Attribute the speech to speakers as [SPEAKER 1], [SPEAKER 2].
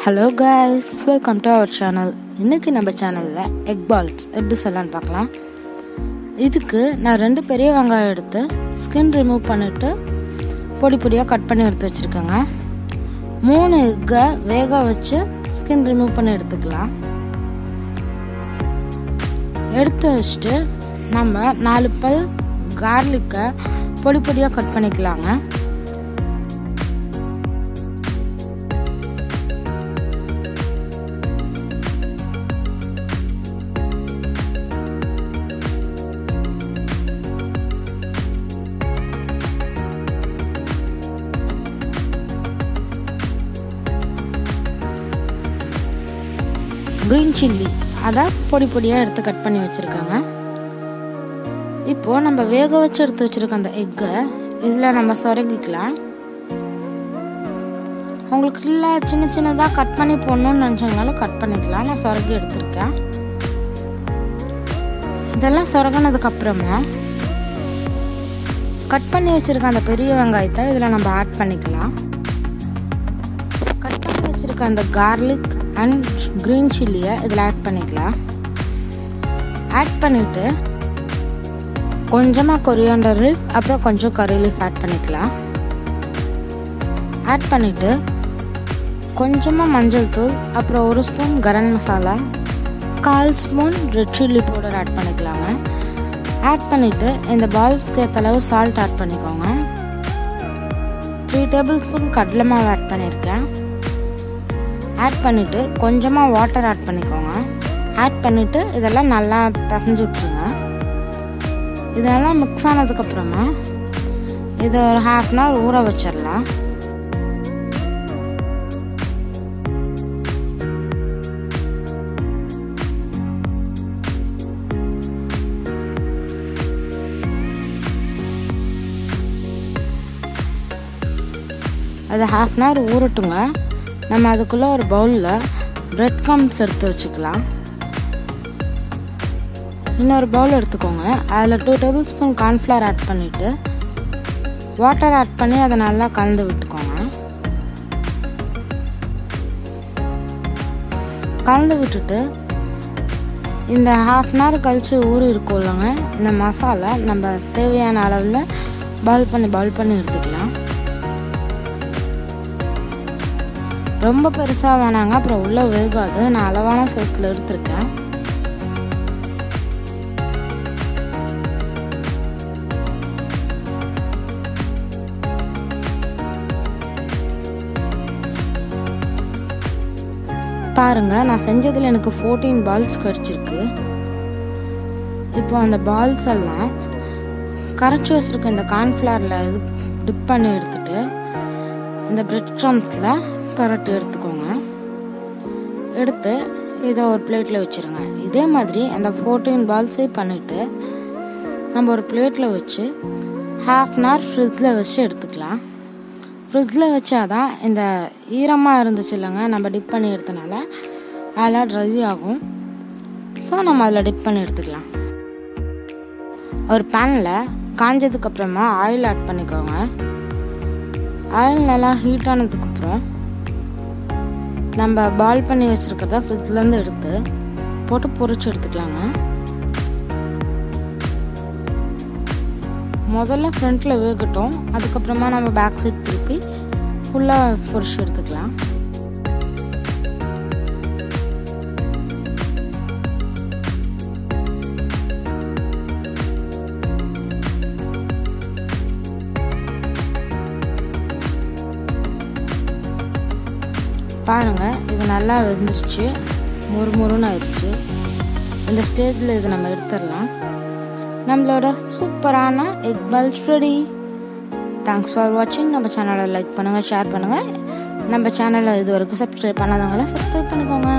[SPEAKER 1] Hello guys, welcome to our channel. இன்னைக்கு நம்ம சேனல்ல எக் பால்ஸ் எப்படி செய்யலாம்னு பார்க்கலாம். இதுக்கு நான் 2 பெரிய வெங்காயம் எடுத்து ஸ்கின் ரிமூவ் பண்ணிட்டு பொடி பொடியா கட் பண்ணி எடுத்து வச்சிருக்கேங்க. 3 எக்கை வேக வச்சு ஸ்கின் ரிமூவ் பண்ணி எடுத்துக்கலாம். எடுத்து வச்சிட்டு நம்ம 4 பல் கார்லிக்கை பொடி பொடியா கட் பண்ணிக்கலாங்க. கிரீன் சில்லி அதை பொடி பொடியாக எடுத்து கட் பண்ணி வச்சுருக்காங்க. இப்போது நம்ம வேக வச்சு எடுத்து வச்சுருக்க அந்த எக்கை இதில் நம்ம சொரங்கிக்கலாம். உங்களுக்கு இல்லை சின்ன சின்னதாக கட் பண்ணி போடணும்னு நினச்சவங்களாலும் கட் பண்ணிக்கலாம். நான் சொரங்கி எடுத்துருக்கேன். இதெல்லாம் சொரங்கினதுக்கப்புறமா கட் பண்ணி வச்சுருக்க அந்த பெரிய வெங்காயத்தை இதில் நம்ம ஆட் பண்ணிக்கலாம். கட் பண்ணி வச்சுருக்க அந்த கார்லிக் அண்ட் கிரீன் சில்லியை இதில் ஆட் பண்ணிக்கலாம். ஆட் பண்ணிவிட்டு கொஞ்சமாக கொரியாண்டர் லீஃப் அப்புறம் கொஞ்சம் கரி லீஃப் ஆட் பண்ணிக்கலாம். ஆட் பண்ணிவிட்டு கொஞ்சமாக மஞ்சள் தூள் அப்புறம் 1 spoon garam masala 1/4 spoon red chilli powder add பண்ணிக்கலாங்க. ஆட் பண்ணிவிட்டு இந்த பால்ஸ்க்கு ஏற்ற அளவு சால்ட் ஆட் பண்ணிக்கோங்க. 3 டேபிள் ஸ்பூன் கடலை மாவு ஆட் பண்ணியிருக்கேன். ஆட் பண்ணிவிட்டு கொஞ்சமாக வாட்டர் ஆட் பண்ணிக்கோங்க. ஆட் பண்ணிவிட்டு இதெல்லாம் நல்லா பிசைஞ்சு விட்ருங்க. இதெல்லாம் மிக்ஸ் ஆனதுக்கப்புறமா இதை ஒரு 1/2 அன் ஹவர் ஊற வச்சிடலாம். அது 1/2 அன் ஹவர் ஊறட்டுங்க. நம்ம அதுக்குள்ளே ஒரு பவுலில் பிரெட் க்ரம்ஸ் எடுத்து வச்சுக்கலாம். இன்னொரு பவுல் எடுத்துக்கோங்க. அதில் 2 டேபிள் ஸ்பூன் கார்ன்ஃப்ளவர் ஆட் பண்ணிவிட்டு வாட்டர் ஆட் பண்ணி அதை நல்லா கலந்து விட்டுக்கோங்க. கலந்து விட்டுட்டு இந்த 1/2 அன் ஹவர் கழித்து ஊறி இருக்கும் இல்லைங்க, இந்த மசாலா நம்ம தேவையான அளவில் பால் பண்ணி எடுத்துக்கலாம். ரொம்ப பெருசாக வேணாங்க, அப்புறம் உள்ளே வேகாது. நான் அளவான சைஸில் எடுத்துருக்கேன். பாருங்க, நான் செஞ்சதில் எனக்கு 14 பால்ஸ் கிடச்சிருக்கு. இப்போ அந்த பால்ஸ் எல்லாம் கரைச்சி வச்சுருக்க இந்த கார்ன்ஃப்ளவரில் இது டிப் பண்ணி எடுத்துட்டு இந்த பிரெட் க்ரம்ஸில் பரட்டி எடுத்துக்கோங்க. எடுத்து இதை ஒரு பிளேட்டில் வச்சுருங்க. இதே மாதிரி அந்த 14 பால்ஸே பண்ணிவிட்டு நம்ம ஒரு பிளேட்டில் வச்சு 1/2 அன் ஹவர் ஃப்ரிட்ஜில் வச்சு எடுத்துக்கலாம். ஃப்ரிட்ஜில் வச்சாதான் இந்த ஈரமாக இருந்துச்சு இல்லைங்க, நம்ம டிப் பண்ணி எடுத்தனால அதெல்லாம் ட்ரை ஆகும். ஸோ நம்ம அதில் டிப் பண்ணி எடுத்துக்கலாம். ஒரு பேனில் காஞ்சதுக்கப்புறமா ஆயில் ஆட் பண்ணிக்கோங்க. ஆயில் நல்லா ஹீட் ஆனதுக்கப்புறம் நம்ம பால் பண்ணி வச்சுருக்கிறத ஃப்ரிட்ஜ்லேருந்து எடுத்து போட்டு பொரிச்சு எடுத்துக்கலாங்க. முதல்ல ஃப்ரண்ட்டில் வேகட்டும், அதுக்கப்புறமா நம்ம பேக் சைட் திருப்பி ஃபுல்லாக பொரிச்சு எடுத்துக்கலாம். பாருங்கள், இது நல்லா வெந்துருச்சு, முறுமுறுன்னு ஆயிடுச்சு. இந்த ஸ்டேஜில் இது நம்ம எடுத்துடலாம். நம்மளோட சூப்பரான egg balls ready. Thanks for வாட்சிங். நம்ம சேனலை லைக் பண்ணுங்கள், ஷேர் பண்ணுங்கள். நம்ம சேனலை இது வரைக்கும் சப்ஸ்கிரைப் பண்ணாதவங்கள சப்ஸ்கிரைப் பண்ணிக்கோங்க.